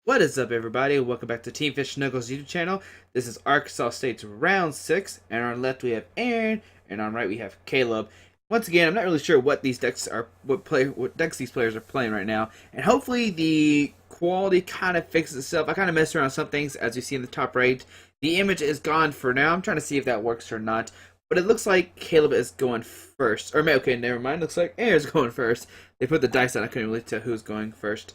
What is up, everybody? Welcome back to Team Fish Knuckles YouTube channel. This is Arkansas State's round 6, and on our left we have Aaron, and on right we have Caleb. Once again, I'm not really sure what these decks are, what decks these players are playing right now, and hopefully the quality kind of fixes itself. I kind of messed around with some things, as you see in the top right. The image is gone for now. I'm trying to see if that works or not, but it looks like Caleb is going first. Or okay, never mind. Looks like Aaron's going first. They put the dice on. I couldn't really tell who's going first.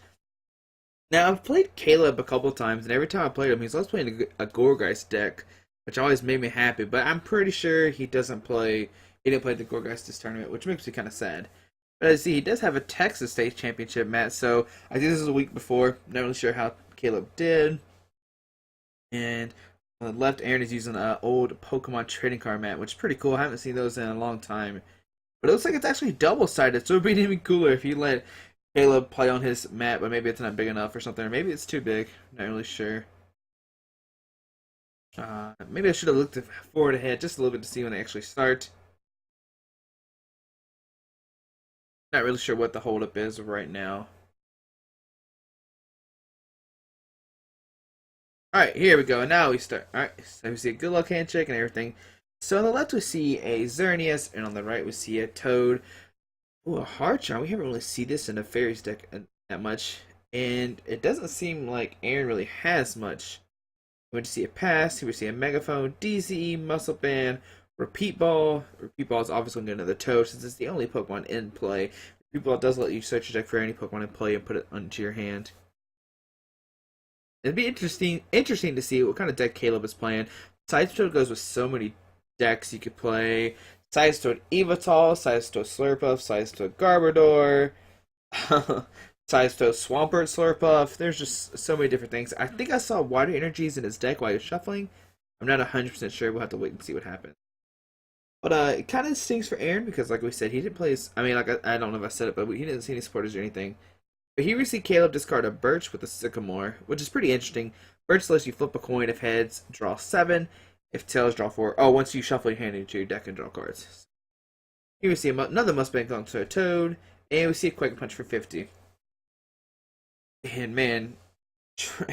Now, I've played Caleb a couple times, and every time I played him, he's always playing a Gorgeist deck, which always made me happy, but I'm pretty sure he didn't play the Gorgeist this tournament, which makes me kind of sad. But as you see, he does have a Texas State Championship match, so I think this is a week before. Not really sure how Caleb did. And on the left, Aaron is using an old Pokemon trading card mat, which is pretty cool. I haven't seen those in a long time. But it looks like it's actually double-sided, so it would be even cooler if you let Caleb play on his mat, but maybe it's not big enough or something, or maybe it's too big. Not really sure. Maybe I should have looked forward ahead just a little bit to see when they actually start. Not really sure what the holdup is right now. Alright, here we go. Now we start. Alright, so we see a good luck handshake and everything. So on the left we see a Xerneas, and on the right we see a Toad. Ooh, a hard charm. We haven't really seen this in a Fairies deck that much. And it doesn't seem like Aaron really has much. We would see a pass, we would see a megaphone, DCE, muscle band, repeat ball. Repeat ball is obviously going to the Toad since it's the only Pokemon in play. Repeat ball does let you search your deck for any Pokemon in play and put it onto your hand. It'd be interesting to see what kind of deck Caleb is playing. Seismitoad goes with so many decks you could play. Seismitoad Evital, Seismitoad Slurpuff, Seismitoad Garbodor, Seismitoad Swampert Slurpuff. There's just so many different things. I think I saw water energies in his deck while he was shuffling. I'm not 100% sure. We'll have to wait and see what happens. But it kind of stinks for Aaron because, like we said, he didn't play his. I mean, like I don't know if I said it, but he didn't see any supporters or anything. But here we see Caleb discard a Birch with a Sycamore, which is pretty interesting. Birch lets you flip a coin if heads, draw 7. If tails, draw 4. Oh, once you shuffle your hand into your deck and draw cards. Here we see another Mustang going to a Toad, and we see a Quake Punch for 50. And man,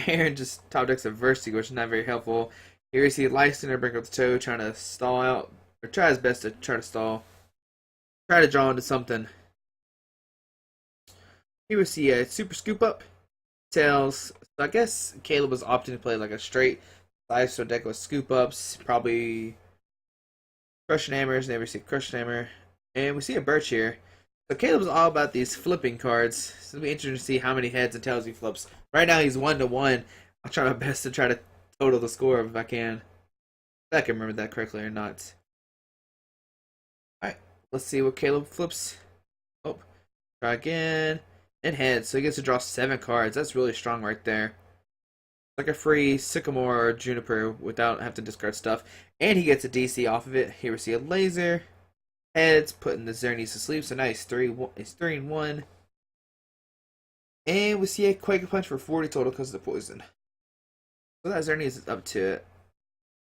Aaron just top decks Adversity, which is not very helpful. Here we see Lysander bring up the Toad, trying to stall out, or try his best to try to stall. Try to draw into something. Here we see a Super Scoop Up, Tails. So I guess Caleb was opting to play like a straight so deck with Scoop Ups, probably Crushing Hammers, never see Crushing Hammer. And we see a Birch here. So Caleb's all about these flipping cards. So it'll be interesting to see how many heads and tails he flips. Right now he's 1-1. I'll try my best to try to total the score if I can. If I can remember that correctly or not. Alright, let's see what Caleb flips. Oh, try again. And heads. So he gets to draw 7 cards. That's really strong right there. Like a free Sycamore or Juniper without having to discard stuff. And he gets a DC off of it. Here we see a Laser. Heads, putting the Xerneas to sleep. So now he's 3-1. And we see a Quake Punch for 40 total because of the poison. So that Xerneas is up to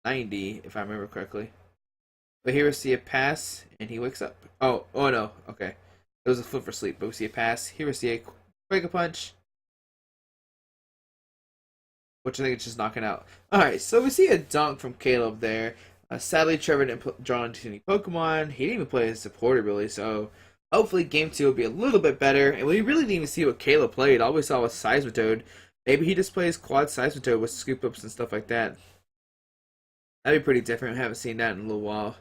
90, if I remember correctly. But here we see a pass, and he wakes up. Oh no, okay. It was a flip for sleep, but we see a pass. Here we see a Quake Punch, which I think it's just knocking out. Alright, so we see a dunk from Caleb there. Sadly, Trevor didn't draw into any Pokemon. He didn't even play his supporter, really, so hopefully Game 2 will be a little bit better. And we really didn't even see what Caleb played. All we saw was Seismitoad. Maybe he just plays Quad Seismitoad with Scoop Ups and stuff like that. That'd be pretty different. I haven't seen that in a little while.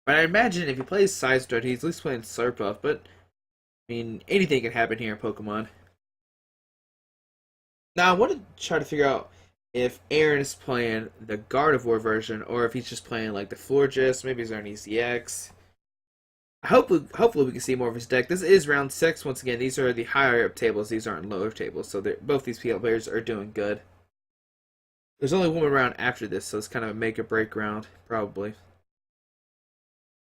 But I imagine if he plays Seismitoad, he's at least playing Slurpuff. But, I mean, anything can happen here in Pokemon. Now, I want to try to figure out if Aaron is playing the Gardevoir version or if he's just playing like the Florges, maybe he's on ECX. Hopefully we can see more of his deck. This is round 6. Once again, these are the higher up tables. These aren't lower tables. So both these players are doing good. There's only one round after this, so it's kind of a make or break round, probably.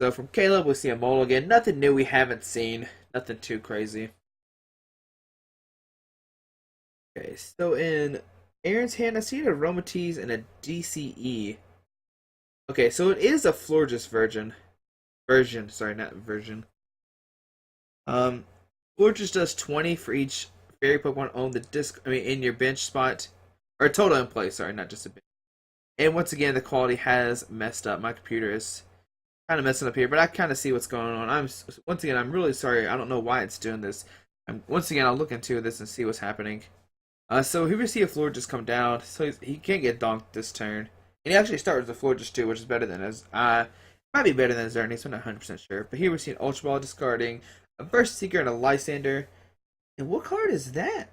So from Caleb, we see a Mulligan. Nothing new we haven't seen. Nothing too crazy. Okay, so in Aaron's hand, I see an Aromatisse and a DCE. Okay, so it is a Florges version. Sorry, not version. Florges does 20 for each fairy Pokemon own the disc. I mean, in your bench spot or total in play. Sorry, not just a bench. And once again, the quality has messed up. My computer is kind of messing up here, but I kind of see what's going on. Once again, I'm really sorry. I don't know why it's doing this. Once again, I'll look into this and see what's happening. So here we see a floor just come down, so he can't get donked this turn. And he actually starts with the floor just 2, which is better than his. Might be better than his Xerneas, I'm not 100% sure. But here we see an Ultra Ball discarding a Burst Seeker and a Lysander. And what card is that?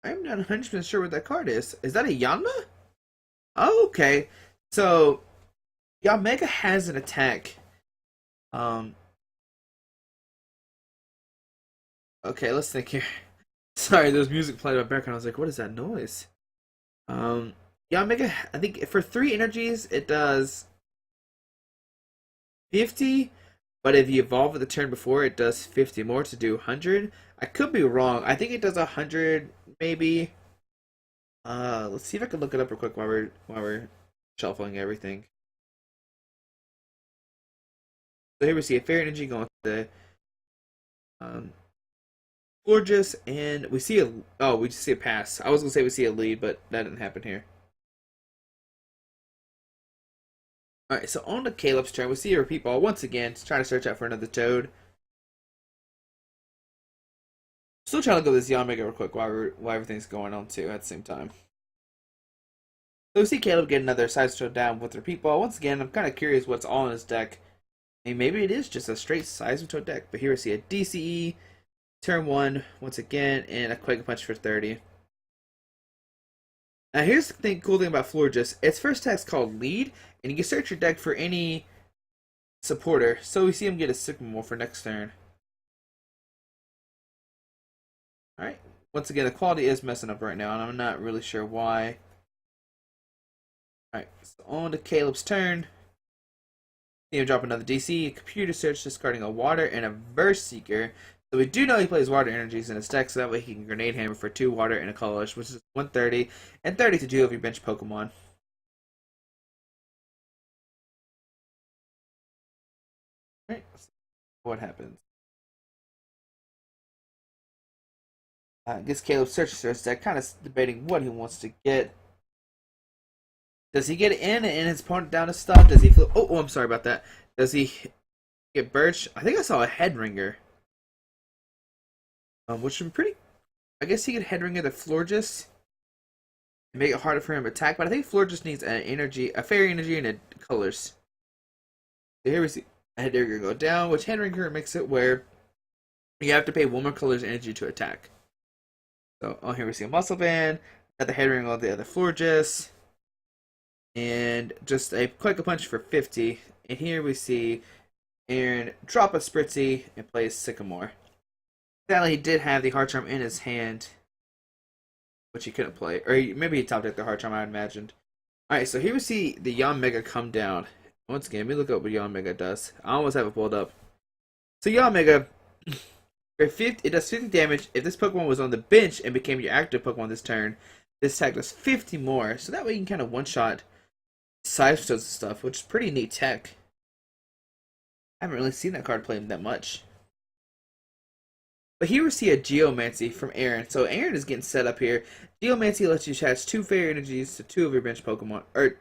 I'm not 100% sure what that card is. Is that a Yanma? Oh, okay. So, Yamega has an attack. Okay, let's think here. Sorry, there's music playing in my background. I was like, what is that noise? Yamega, I think for 3 energies, it does 50. But if you evolve at the turn before, it does 50 more to do 100. I could be wrong. I think it does 100, maybe. Let's see if I can look it up real quick while we're shuffling everything. So here we see a Fairy Energy going to the Gorgeous, and we see we just see a pass. I was gonna say we see a lead, but that didn't happen here. Alright, so on to Kaleb's turn, we see a repeat ball once again, trying to search out for another Toad. Still trying to go this Yamega real quick while everything's going on too at the same time. So we see Kaleb get another Seismitoad down with the repeat ball. Once again, I'm kind of curious what's all in his deck. And maybe it is just a straight Seismitoad deck, but here we see a DCE, turn 1 once again, and a Quake Punch for 30. Now here's the cool thing about Florges. Its first attack's called Lead, and you can search your deck for any supporter. So we see him get a Sycamore for next turn. Alright, once again, the quality is messing up right now, and I'm not really sure why. Alright, so on to Kaleb's turn. See him drop another DC, a Computer Search, discarding a Water, and a Verse Seeker. So we do know he plays Water Energies in his deck, so that way he can Grenade Hammer for 2 Water and a Colorless, which is 130, and 30 to deal with your bench Pokemon. Alright, what happens? I guess Kaleb searches through his deck, kind of debating what he wants to get. Does he get in and his opponent down to stuff? Does he flip? Oh, I'm sorry about that. Does he get Birch? I think I saw a Head Ringer. Which would be pretty. I guess he could Head Ringer the Florges and make it harder for him to attack. But I think Florges needs an energy, a Fairy Energy, and a Colors. So here we see a Head Ringer go down, which Head Ringer makes it where you have to pay 1 more Colors energy to attack. So here we see a Muscle Band, got the Head Ringer on the other Florges, and just a Quick Punch for 50. And here we see Aaron drop a Spritzy and play Sycamore. Sadly, he did have the Heart Charm in his hand, which he couldn't play. Or maybe he top decked the Heart Charm, I imagined. Alright, so here we see the Yanmega come down. Once again, let me look up what Yanmega does. I almost have it pulled up. So Yanmega, it does 50 damage. If this Pokemon was on the bench and became your active Pokemon this turn, this attack does 50 more. So that way you can kind of one-shot Seismitoads and stuff, which is pretty neat tech. I haven't really seen that card played that much. But here we see a Geomancy from Aaron. So Aaron is getting set up here. Geomancy lets you attach 2 Fairy Energies to 2 of your bench Pokemon. Or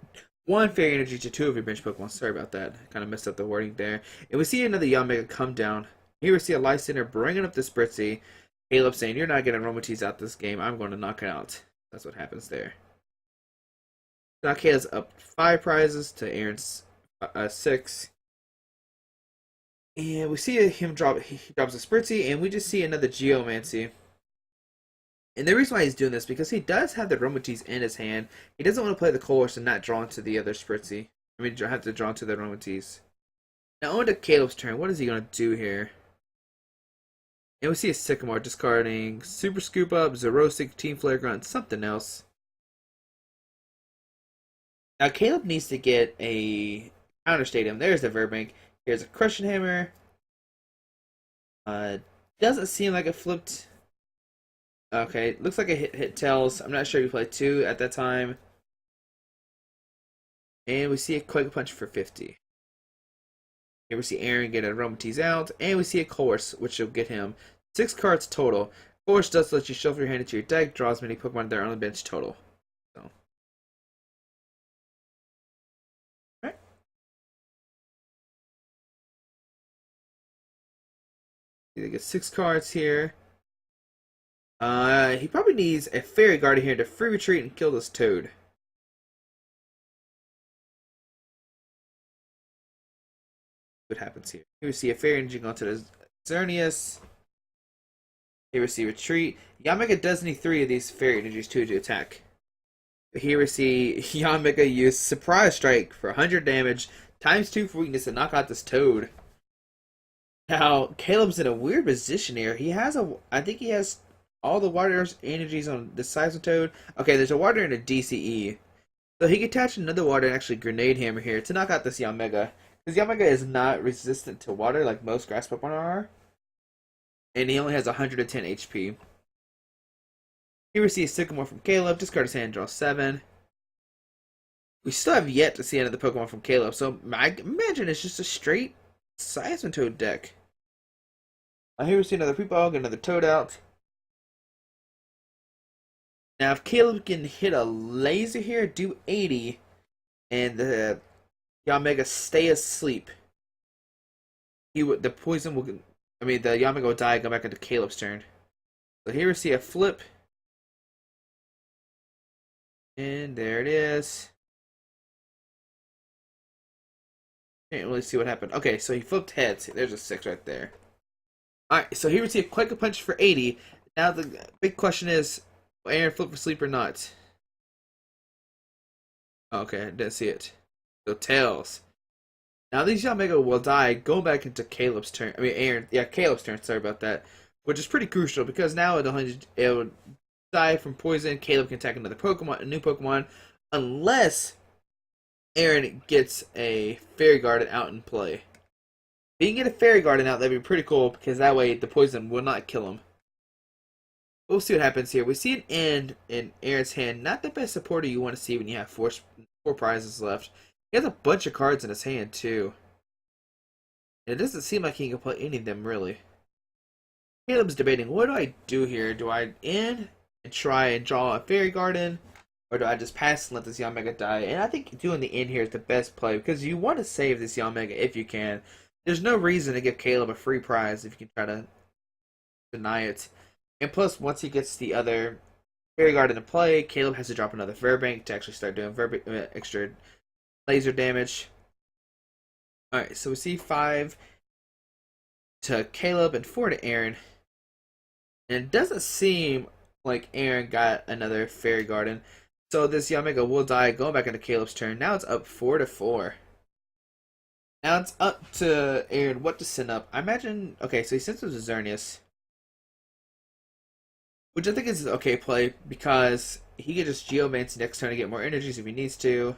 1 Fairy Energy to 2 of your bench Pokemon. Sorry about that. Kind of messed up the wording there. And we see another Yanmega come down. Here we see a Lysander bringing up the Spritzy. Kaleb saying, you're not getting Aromatisse out this game. I'm going to knock it out. That's what happens there. Now Kaleb's up 5 prizes to Aaron's 6. And we see him he drops a Spritzy, and we just see another Geomancy. And the reason why he's doing this, because he does have the Aromatisse in his hand. He doesn't want to play the Colress and not draw into the other Spritzy. I mean, have to draw into the Aromatisse. Now on to Kaleb's turn. What is he going to do here? And we see a Sycamore discarding Super Scoop Up, Zerosic, Team Flare Grunt, something else. Now Kaleb needs to get a Counter Stadium. There's the Verbank. Here's a Crushing Hammer. Doesn't seem like it flipped. Okay, looks like it hit Tails. I'm not sure if you played 2 at that time. And we see a Quick Punch for 50. Here we see Aaron get a Aromatisse out, and we see a Course, which will get him 6 cards total. Force does let you shuffle your hand into your deck, draw as many Pokemon that are on the bench total. So, alright. They get 6 cards here. He probably needs a Fairy Guardian here to free retreat and kill this Toad. What happens here? Here we see a Fairy Energy onto the Xerneas. Here we see retreat. Yamega does need 3 of these Fairy Energies to attack. Here we see Yamega use Surprise Strike for 100 damage, times 2 for weakness to knock out this Toad. Now, Kaleb's in a weird position here. I think he has all the water energies on the Seismitoad. Okay, there's a water and a DCE. So he can attach another water and actually Grenade Hammer here to knock out this Yamega. Because Yamega is not resistant to water like most grass Pokemon are. And he only has 110 HP. Here we see a Sycamore from Kaleb. Discard his hand, draw 7. We still have yet to see another Pokemon from Kaleb, so I imagine it's just a straight Seismitoad deck. Here we see another Preepog, another Toad out. Now, if Kaleb can hit a laser here, do 80, and the Yamega stay asleep, the Yamega will die and go back into Kaleb's turn. So here we see a flip. And there it is. Can't really see what happened. Okay, so he flipped heads. There's a 6 right there. Alright, so here we see a Quake Punch for 80. Now the big question is, will Aaron flip for sleep or not? Okay, I didn't see it. So Tails. Now these Yamega will die, go back into Caleb's turn. Caleb's turn, sorry about that. Which is pretty crucial because now it will die from poison. Kaleb can attack another Pokemon, a new Pokemon, unless Aaron gets a Fairy Garden out in play. If he can get a Fairy Garden out, that'd be pretty cool because that way the poison will not kill him. We'll see what happens here. We see an end in Aaron's hand. Not the best supporter you want to see when you have four prizes left. He has a bunch of cards in his hand too. And it doesn't seem like he can play any of them really. Caleb's debating, what do I do here? Do I end and try and draw a Fairy Garden? Or do I just pass and let this Yamega die? And I think doing the end here is the best play because you want to save this Yamega if you can. There's no reason to give Kaleb a free prize if you can try to deny it. And plus, once he gets the other Fairy Garden in play, Kaleb has to drop another Verbank to actually start doing extra laser damage. Alright, so we see 5 to Kaleb and 4 to Aaron. And it doesn't seem like Aaron got another Fairy Garden. So this Yamega will die, going back into Caleb's turn. Now it's up 4-4. Now it's up to Aaron what to send up. I imagine, okay, so he sends up to Xerneas. Which I think is an okay play because he can just Geomance next turn to get more energies if he needs to.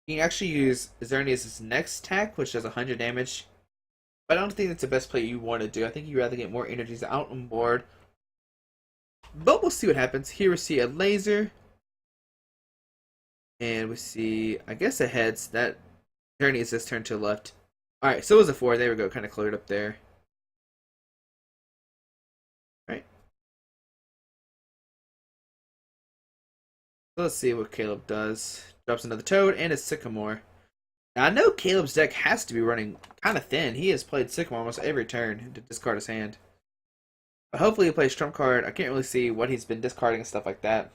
He can actually use Xerneas' next attack, which does 100 damage. But I don't think that's the best play you want to do. I think you'd rather get more energies out on board. But we'll see what happens. Here we see a laser. And we see, I guess, a heads. That Xerneas is turned to the left. Alright, so it was a 4. There we go. Kind of cleared up there. Alright. So let's see what Kaleb does. Drops another Toad and a Sycamore. Now, I know Caleb's deck has to be running kind of thin. He has played Sycamore almost every turn to discard his hand. But hopefully he plays Trump card. I can't really see what he's been discarding and stuff like that.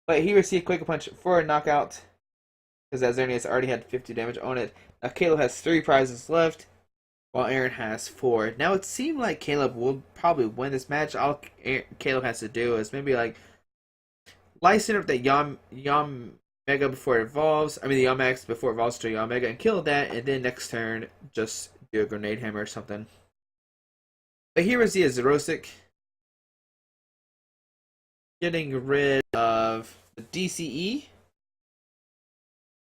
But he received Quake Punch for a knockout. Because that Xerneas already had 50 damage on it. Now Kaleb has 3 prizes left. While Aaron has 4. Now it seemed like Kaleb will probably win this match. All Kaleb has to do is maybe like license up that Yamega before it evolves. I mean the Yamax before it evolves to Yamega and kill that. And then next turn just do a Grenade Hammer or something. But here is the Xerosic. Getting rid of the DCE.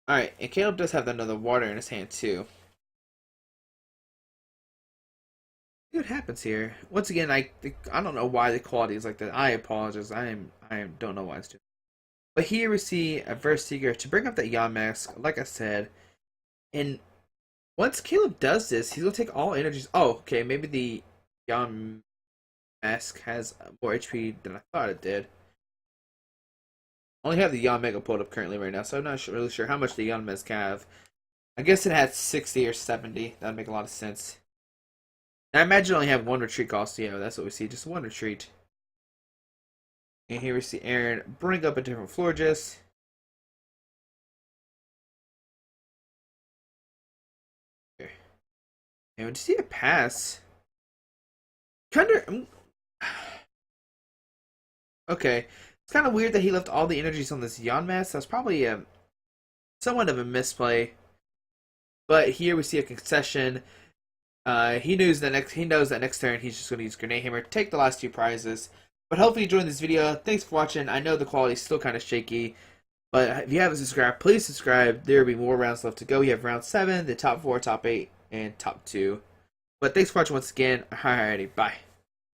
Alright, and Kaleb does have another water in his hand too. See what happens here. Once again, I don't know why the quality is like that. I apologize. I don't know why it's doing. But here we see a Verse Seeker to bring up that Yamask, like I said. And once Kaleb does this, he's gonna take all energies. Oh, okay, maybe the mask has more HP than I thought it did. I only have the Yon Mega pulled up currently right now, so I'm not really sure how much the Yon Mask have. I guess it had 60 or 70. That'd make a lot of sense. And I imagine I only have one retreat cost. Yeah, that's what we see. Just one retreat. And here we see Aaron bring up a different Florges. Here. And when you see a pass, kind of okay. It's kind of weird that he left all the energies on this Yon Mask. That's probably somewhat of a misplay. But here we see a concession. He knows that next turn he's just going to use Grenade Hammer, take the last 2 prizes. But hopefully you enjoyed this video. Thanks for watching. I know the quality is still kind of shaky, but if you haven't subscribed, please subscribe. There will be more rounds left to go. We have round 7, the top 4, top 8, and top 2. But thanks for watching once again. Alrighty, bye.